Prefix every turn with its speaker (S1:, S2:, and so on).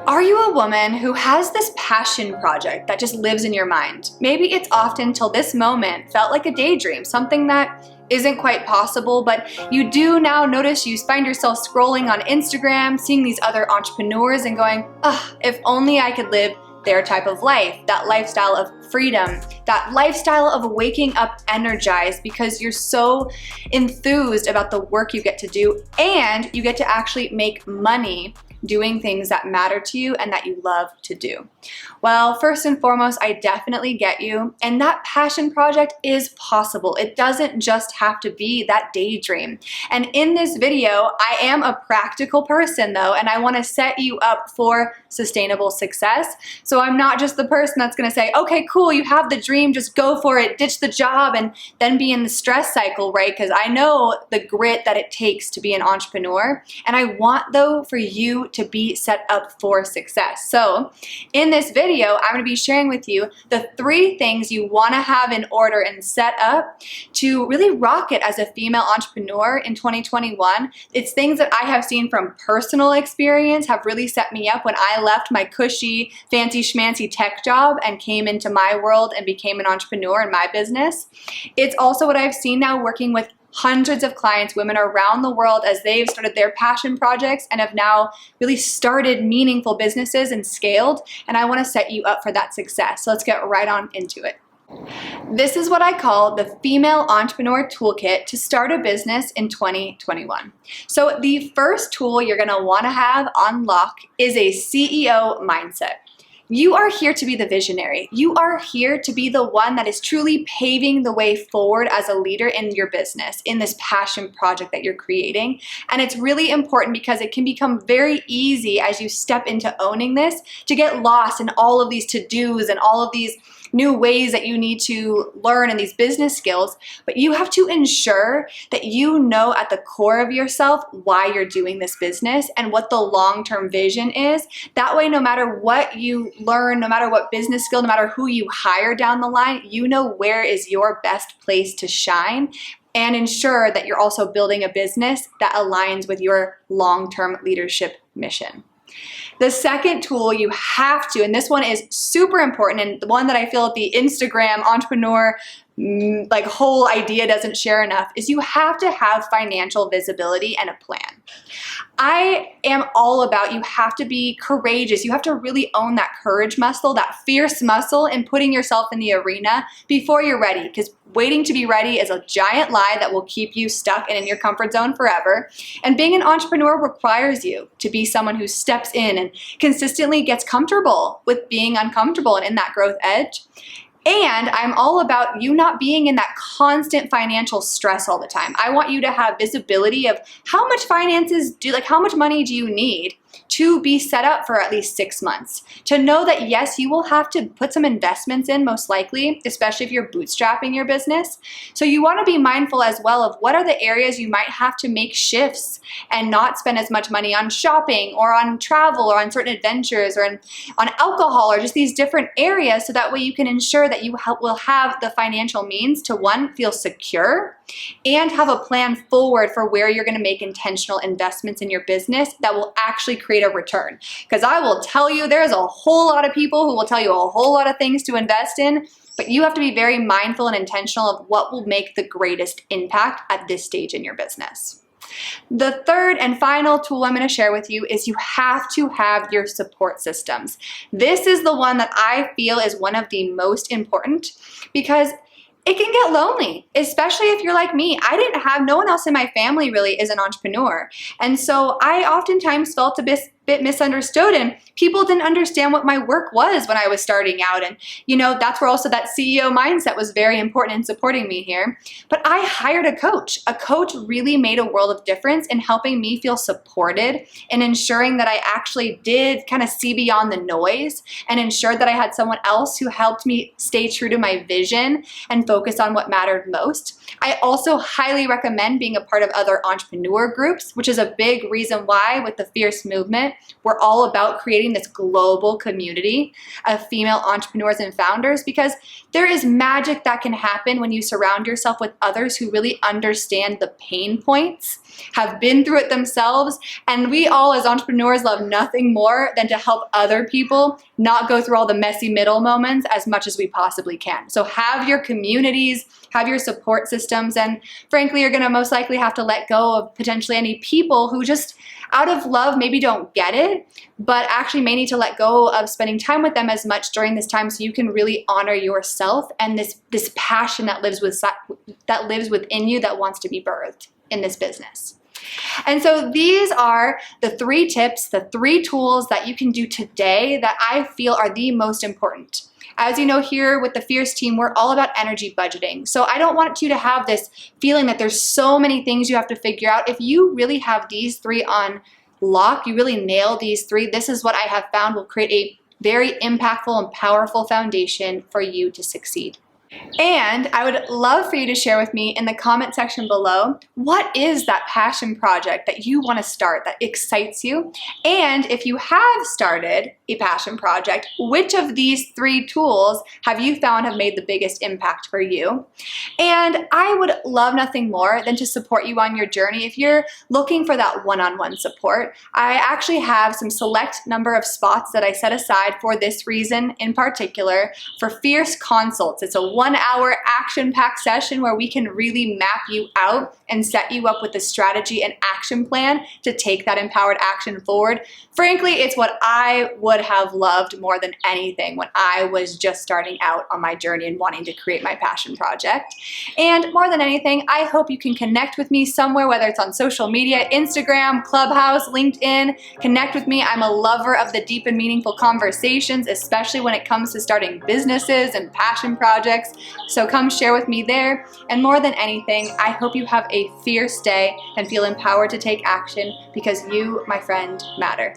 S1: Are you a woman who has this passion project that just lives in your mind? Maybe it's often till this moment felt like a daydream, something that isn't quite possible, but you do now notice you find yourself scrolling on Instagram, seeing these other entrepreneurs and going, if only I could live their type of life, that lifestyle of freedom, that lifestyle of waking up energized because you're so enthused about the work you get to do and you get to actually make money doing things that matter to you and that you love to do. Well, first and foremost, I definitely get you, and that passion project is possible. It doesn't just have to be that daydream. And in this video, I am a practical person though, and I want to set you up for sustainable success. So I'm not just the person that's going to say, okay, cool, you have the dream, just go for it, ditch the job, and then be in the stress cycle, right? Because I know the grit that it takes to be an entrepreneur, and I want though for you to be set up for success. So in this video, I'm going to be sharing with you the 3 things you want to have in order and set up to really rock it as a female entrepreneur in 2021. It's things that I have seen from personal experience have really set me up when I left my cushy, fancy schmancy tech job and came into my world and became an entrepreneur in my business. It's also what I've seen now working with hundreds of clients, women around the world, as they've started their passion projects and have now really started meaningful businesses and scaled. And I want to set you up for that success. So let's get right on into it. This is what I call the Female Entrepreneur Toolkit to start a business in 2021. So the first tool you're going to want to have on lock is a CEO mindset. You are here to be the visionary. You are here to be the one that is truly paving the way forward as a leader in your business, in this passion project that you're creating. And it's really important because it can become very easy as you step into owning this to get lost in all of these to-dos and all of these new ways that you need to learn and these business skills, but you have to ensure that you know at the core of yourself why you're doing this business and what the long-term vision is. That way, no matter what you learn, no matter what business skill, no matter who you hire down the line, you know where is your best place to shine, and ensure that you're also building a business that aligns with your long-term leadership mission. The second tool you have to, and this one is super important and the one that I feel that the Instagram entrepreneur whole idea doesn't share enough, is you have to have financial visibility and a plan. I am all about you have to be courageous. You have to really own that courage muscle, that fierce muscle, and putting yourself in the arena before you're ready, because waiting to be ready is a giant lie that will keep you stuck and in your comfort zone forever. And being an entrepreneur requires you to be someone who steps in and consistently gets comfortable with being uncomfortable and in that growth edge. And I'm all about you not being in that constant financial stress all the time. I want you to have visibility of how much how much money do you need to be set up for at least 6 months. To know that yes, you will have to put some investments in most likely, especially if you're bootstrapping your business. So you want to be mindful as well of what are the areas you might have to make shifts and not spend as much money on shopping or on travel or on certain adventures or on alcohol or just these different areas, so that way you can ensure that you will have the financial means to, one, feel secure and have a plan forward for where you're going to make intentional investments in your business that will actually create a return. Because I will tell you, there's a whole lot of people who will tell you a whole lot of things to invest in, but you have to be very mindful and intentional of what will make the greatest impact at this stage in your business. The third and final tool I'm going to share with you is you have to have your support systems. This is the one that I feel is one of the most important, because it can get lonely, especially if you're like me. No one else in my family really is an entrepreneur. And so I oftentimes felt a bit misunderstood, and people didn't understand what my work was when I was starting out. And that's where also that CEO mindset was very important in supporting me here. But I hired a coach. A coach really made a world of difference in helping me feel supported and ensuring that I actually did kind of see beyond the noise and ensured that I had someone else who helped me stay true to my vision and focus on what mattered most. I also highly recommend being a part of other entrepreneur groups, which is a big reason why with the Fierce movement, we're all about creating this global community of female entrepreneurs and founders, because there is magic that can happen when you surround yourself with others who really understand the pain points, have been through it themselves, and we all as entrepreneurs love nothing more than to help other people not go through all the messy middle moments as much as we possibly can. So have your communities, have your support systems, and frankly, you're gonna most likely have to let go of potentially any people who just out of love maybe don't get it, but actually may need to let go of spending time with them as much during this time so you can really honor yourself and this passion that lives within you that wants to be birthed in this business. And so these are the 3 tips, the 3 tools that you can do today that I feel are the most important. As you know, here with the Fierce team, we're all about energy budgeting. So I don't want you to have this feeling that there's so many things you have to figure out. If you really have these 3 on lock, you really nail these 3, this is what I have found will create a very impactful and powerful foundation for you to succeed. And I would love for you to share with me in the comment section below, what is that passion project that you want to start that excites you? And if you have started a passion project, which of these 3 tools have you found have made the biggest impact for you? And I would love nothing more than to support you on your journey. If you're looking for that one-on-one support, I actually have some select number of spots that I set aside for this reason in particular for Fierce Consults. It's a 1-hour action-packed session where we can really map you out and set you up with a strategy and action plan to take that empowered action forward. Frankly, it's what I would have loved more than anything when I was just starting out on my journey and wanting to create my passion project. And more than anything, I hope you can connect with me somewhere, whether it's on social media, Instagram, Clubhouse, LinkedIn. Connect with me. I'm a lover of the deep and meaningful conversations, especially when it comes to starting businesses and passion projects. So come share with me there. And more than anything, I hope you have a fierce day and feel empowered to take action because you, my friend, matter.